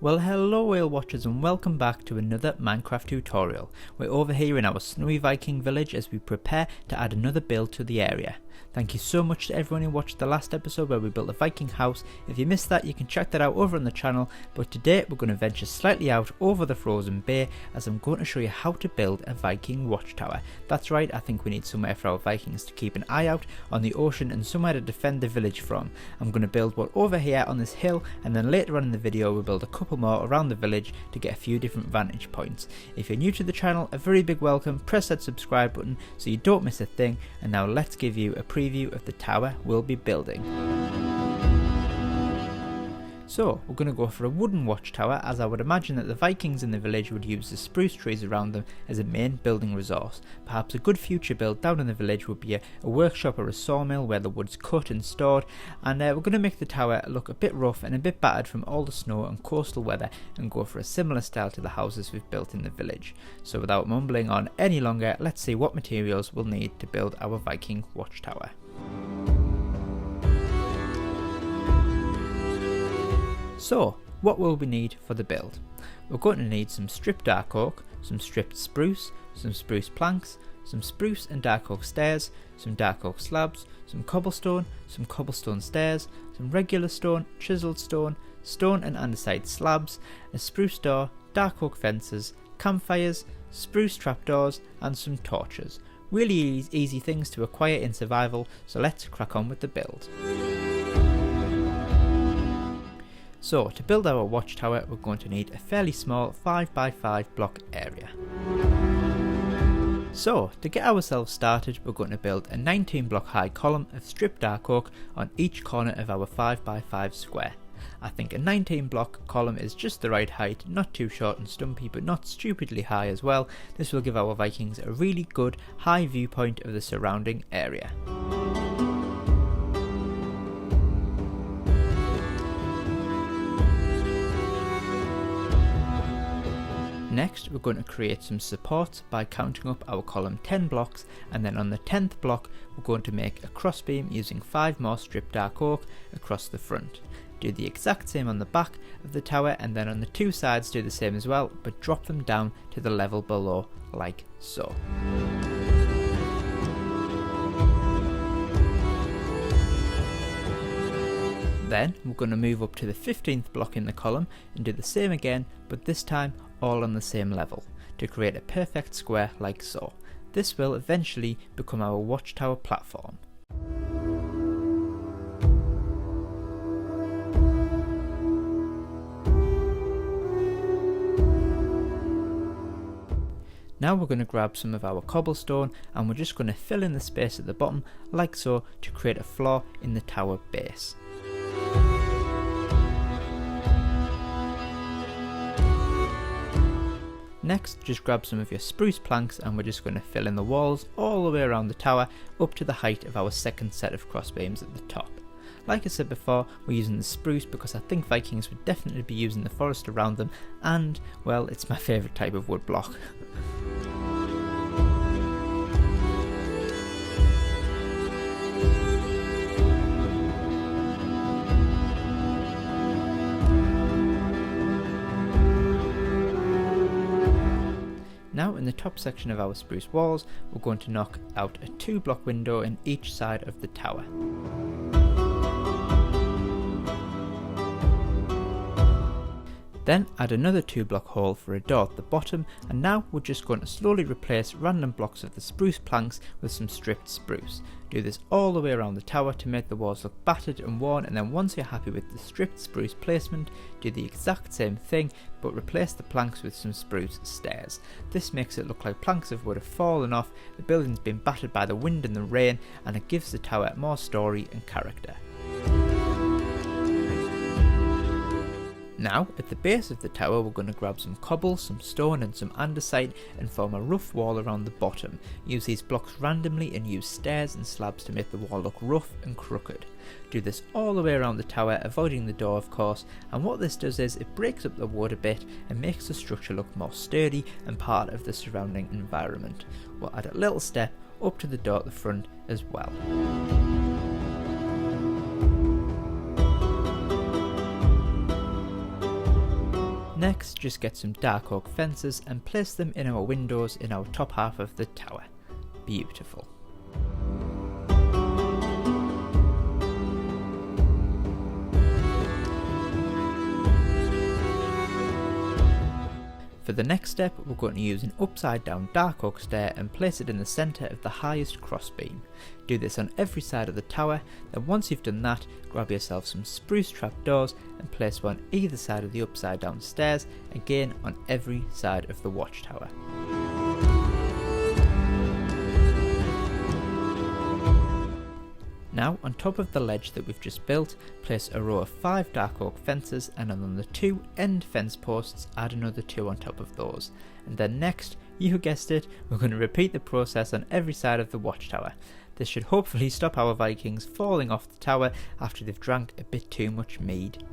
Well, hello whale watchers and welcome back to another Minecraft tutorial. We're over here in our snowy Viking village as we prepare to add another build to the area. Thank you so much to everyone who watched the last episode where we built a Viking house. If you missed that, you can check that out over on the channel, but today we're going to venture slightly out over the frozen bay as I'm going to show you how to build a Viking watchtower. That's right, I think we need somewhere for our Vikings to keep an eye out on the ocean and somewhere to defend the village from. I'm going to build one over here on this hill, and then later on in the video we'll build a couple more around the village to get a few different vantage points. If you're new to the channel, a very big welcome. Press that subscribe button so you don't miss a thing, and now let's give you a preview of the tower we'll be building. So we're going to go for a wooden watchtower, as I would imagine that the Vikings in the village would use the spruce trees around them as a main building resource. Perhaps a good future build down in the village would be a workshop or a sawmill where the wood's cut and stored, and we're going to make the tower look a bit rough and a bit battered from all the snow and coastal weather and go for a similar style to the houses we've built in the village. So without mumbling on any longer, let's see what materials we'll need to build our Viking watchtower. So, what will we need for the build? We're going to need some stripped dark oak, some stripped spruce, some spruce planks, some spruce and dark oak stairs, some dark oak slabs, some cobblestone stairs, some regular stone, chiselled stone, stone and andesite slabs, a spruce door, dark oak fences, campfires, spruce trapdoors and some torches. Really easy things to acquire in survival, so let's crack on with the build. So to build our watchtower we're going to need a fairly small 5x5 block area. So to get ourselves started we're going to build a 19 block high column of stripped dark oak on each corner of our 5x5 square. I think a 19 block column is just the right height, not too short and stumpy but not stupidly high as well. This will give our Vikings a really good high viewpoint of the surrounding area. Next we're going to create some supports by counting up our column 10 blocks, and then on the 10th block we're going to make a crossbeam using 5 more stripped dark oak across the front. Do the exact same on the back of the tower, and then on the two sides do the same as well, but drop them down to the level below like so. Then we're going to move up to the 15th block in the column and do the same again, but this time all on the same level, to create a perfect square like so. This will eventually become our watchtower platform. Now we're going to grab some of our cobblestone and we're just going to fill in the space at the bottom like so to create a floor in the tower base. Next, just grab some of your spruce planks and we're just going to fill in the walls all the way around the tower up to the height of our second set of crossbeams at the top. Like I said before, we're using the spruce because I think Vikings would definitely be using the forest around them, and well, it's my favourite type of wood block. Now in the top section of our spruce walls we're going to knock out a 2 block window in each side of the tower. Then add another 2 block hole for a door at the bottom, and now we're just going to slowly replace random blocks of the spruce planks with some stripped spruce. Do this all the way around the tower to make the walls look battered and worn, and then once you're happy with the stripped spruce placement, do the exact same thing but replace the planks with some spruce stairs. This makes it look like planks of wood have fallen off, the building's been battered by the wind and the rain, and it gives the tower more story and character. Now, at the base of the tower we're going to grab some cobble, some stone and some andesite and form a rough wall around the bottom. Use these blocks randomly and use stairs and slabs to make the wall look rough and crooked. Do this all the way around the tower, avoiding the door of course, and what this does is it breaks up the wood a bit and makes the structure look more sturdy and part of the surrounding environment. We'll add a little step up to the door at the front as well. Next, just get some dark oak fences and place them in our windows in our top half of the tower. Beautiful. For the next step, we're going to use an upside down dark oak stair and place it in the centre of the highest crossbeam. Do this on every side of the tower, then once you've done that, grab yourself some spruce trapdoors and place one either side of the upside down stairs, again on every side of the watchtower. Now, on top of the ledge that we've just built, place a row of 5 dark oak fences, and on the 2 end fence posts add another 2 on top of those. And then next, you guessed it, we're going to repeat the process on every side of the watchtower. This should hopefully stop our Vikings falling off the tower after they've drank a bit too much mead.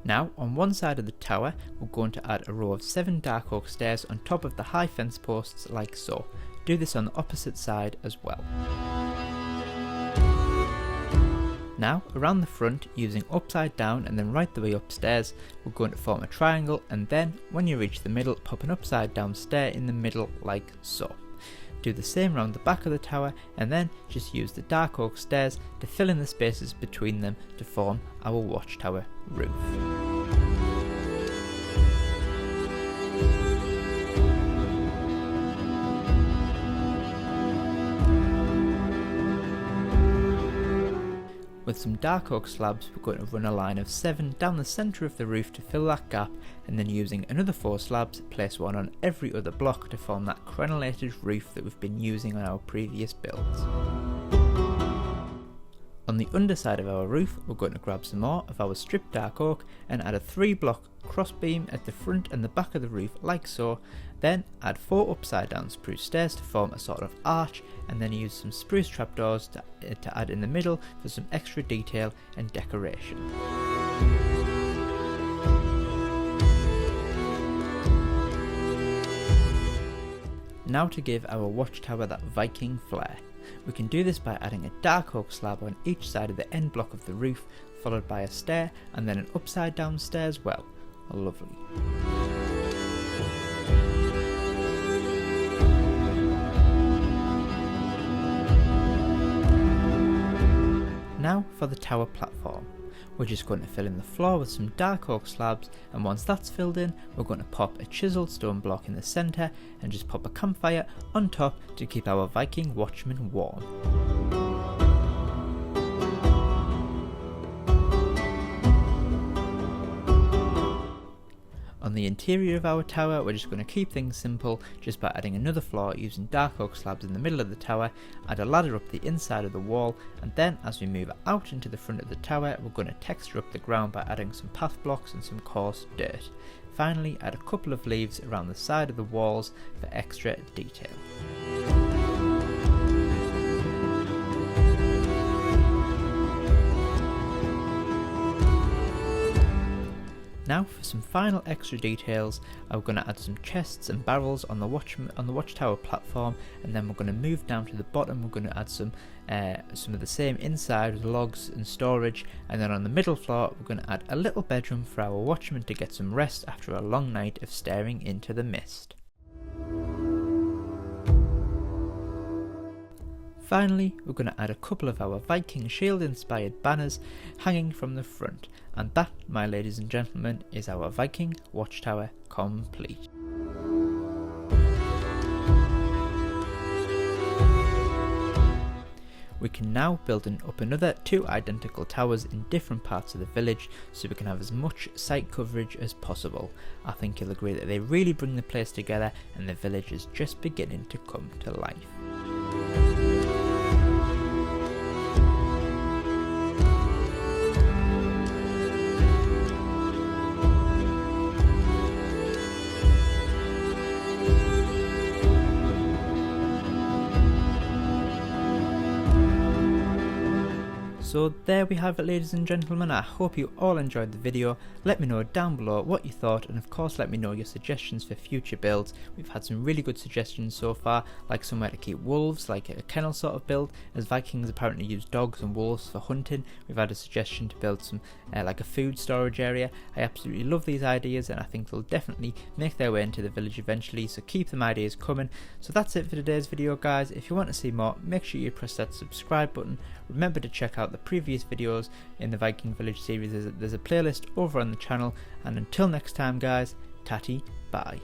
Now, on one side of the tower, we're going to add a row of 7 dark oak stairs on top of the high fence posts like so. Do this on the opposite side as well. Now, around the front, using upside down and then right the way upstairs, we're going to form a triangle, and then, when you reach the middle, pop an upside down stair in the middle like so. Do the same around the back of the tower, and then just use the dark oak stairs to fill in the spaces between them to form our watchtower roof. With some dark oak slabs, we're going to run a line of 7 down the centre of the roof to fill that gap, and then using another 4 slabs, place one on every other block to form that crenellated roof that we've been using on our previous builds. On the underside of our roof, we're going to grab some more of our stripped dark oak and add a 3-block crossbeam at the front and the back of the roof like so, then add 4 upside down spruce stairs to form a sort of arch, and then use some spruce trapdoors to add in the middle for some extra detail and decoration. Now to give our watchtower that Viking flair. We can do this by adding a dark oak slab on each side of the end block of the roof, followed by a stair and then an upside down stair as well. Lovely. Now for the tower platform. We're just going to fill in the floor with some dark oak slabs, and once that's filled in, we're going to pop a chiselled stone block in the centre and just pop a campfire on top to keep our Viking watchmen warm. On the interior of our tower, we're just going to keep things simple just by adding another floor using dark oak slabs in the middle of the tower, add a ladder up the inside of the wall, and then as we move out into the front of the tower, we're going to texture up the ground by adding some path blocks and some coarse dirt. Finally, add a couple of leaves around the side of the walls for extra detail. Now for some final extra details, I'm going to add some chests and barrels on the watchtower platform, and then we're going to move down to the bottom. We're going to add some of the same inside with logs and storage, and then on the middle floor we're going to add a little bedroom for our watchmen to get some rest after a long night of staring into the mist. Finally, we're going to add a couple of our Viking shield inspired banners hanging from the front, and that, my ladies and gentlemen, is our Viking watchtower complete. We can now build up another 2 identical towers in different parts of the village so we can have as much site coverage as possible. I think you'll agree that they really bring the place together and the village is just beginning to come to life. So there we have it, ladies and gentlemen. I hope you all enjoyed the video. Let me know down below what you thought, and of course let me know your suggestions for future builds. We've had some really good suggestions so far, like somewhere to keep wolves, like a kennel sort of build, as Vikings apparently use dogs and wolves for hunting. We've had a suggestion to build some like a food storage area. I absolutely love these ideas, and I think they'll definitely make their way into the village eventually, so keep them ideas coming. So that's it for today's video, guys. If you want to see more, make sure you press that subscribe button. Remember to check out the previous videos in the Viking Village series. There's a playlist over on the channel, and until next time, guys, tatty bye.